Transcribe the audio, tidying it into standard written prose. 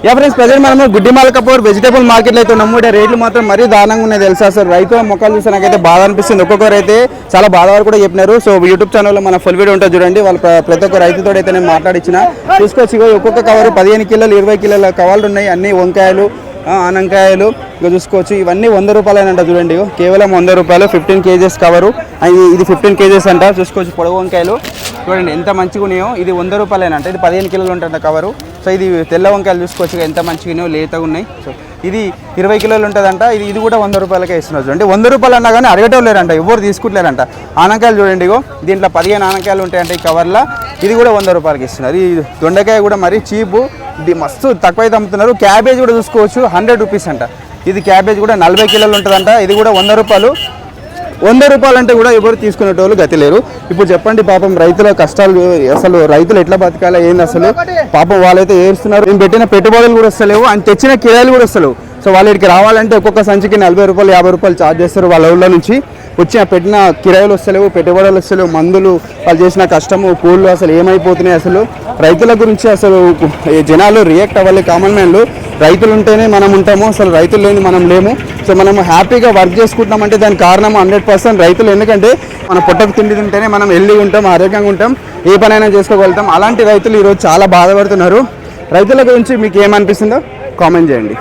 Yeah friends present మనము గుడ్డిమాల Kapoor vegetable మార్కెట్లో అయితే ఉన్నాము. రేట్లు మాత్రం మరీ దారుణంగా ఉన్నాయి తెలుసా. అసలు రైతుల మొక్కలు చూస్తే నాకైతే బాధ అనిపిస్తుంది. ఒక్కొక్కరు అయితే చాలా బాధ కూడా చెప్పినారు. సో యూట్యూబ్ ఛానల్లో మన ఫుల్ వీడియో ఉంటుంది చూడండి. వాళ్ళు ప్రతి ఒక్క రైతుతో అయితే నేను మాట్లాడించిన చూసుకొచ్చి ఒక్కొక్క కవర్ 15 కిలోలు 20 కిలోల కవర్లు ఉన్నాయి. అన్ని వంకాయలు ఆనంకాయలు ఇక చూసుకోవచ్చు. ఇవన్నీ 100 రూపాయలేనంట చూడండి. కేవలం 100 రూపాయలు 15 కేజెస్ కవరు. ఇది 15 కేజెస్ అంట. చూసుకోవచ్చు పొడవు వంకాయలు చూడండి ఎంత మంచిగా ఉన్నాయో. ఇది 100 రూపాయలేనంట. ఇది 15 కిలోలు ఉంటుంది కవరు. సో ఇది తెల్ల వంకాయలు చూసుకోవచ్చు ఎంత మంచిగా ఉన్నాయో, లేతగా ఉన్నాయి. సో ఇది 20 కిలోలు ఉంటుందంట. ఇది కూడా 100 రూపాయలకే ఇస్తున్నారు చూడండి. 100 రూపాయలు అన్నా కానీ అడగటం లేరంట, ఎవరు తీసుకుంటలేరంట. ఆనకాయలు చూడండి దీంట్లో 15 ఆనకాయలు ఉంటాయంట ఈ కవర్లో. ఇది కూడా 100 రూపాయలకి ఇస్తున్నారు. ఈ దొండకాయ కూడా మరీ చీపు, ఇది మస్తు తక్కువైతే అమ్ముతున్నారు. క్యాబేజ్ కూడా చూసుకోవచ్చు 100 రూపీస్ అంట. ఇది క్యాబేజ్ కూడా 40 కిలోలు ఉంటుందంట. ఇది కూడా 100 రూపాయలు. 100 రూపాయలు అంటే కూడా ఎవరు తీసుకునేటోళ్ళు గతి లేరు. ఇప్పుడు చెప్పండి పాపం రైతుల కష్టాలు, అసలు రైతులు ఎట్లా బతకాలా ఏంది అసలు. పాపం వాళ్ళైతే ఏడుస్తున్నారు. నేను పెట్టిన పెట్టుబడులు కూడా వస్తలేవు, అని తెచ్చిన కిరాయిలు కూడా వస్తలేవు. సో వాళ్ళకి రావాలంటే ఒక్కొక్క సంచికి 40 రూపాయలు 50 రూపాయలు ఛార్జ్ చేస్తారు. వాళ్ళ ఊళ్ళో నుంచి వచ్చిన పెట్టిన కిరాయిలు వస్తలేవు, పెట్టుబడులు వస్తలేవు, మందులు, వాళ్ళు చేసిన కష్టము, కూళ్ళు అసలు ఏమైపోతున్నాయి. అసలు రైతుల గురించి అసలు జనాలు రియాక్ట్ అవ్వాలి. కామన్ మ్యాన్లు రైతులు ఉంటేనే మనం ఉంటాము, అసలు రైతులు లేని మనం లేము. సో మనం హ్యాపీగా వర్క్ చేసుకుంటామంటే దానికి కారణం 100% రైతులు. ఎందుకంటే మన పొట్టకు తిండి తింటేనే మనం హెల్తీగా ఉంటాం, ఆరోగ్యంగా ఉంటాం, ఏ పనైనా చేసుకోగలుగుతాం. అలాంటి రైతులు ఈరోజు చాలా బాధపడుతున్నారు. రైతుల గురించి మీకు ఏమనిపిస్తుందో కామెంట్ చేయండి.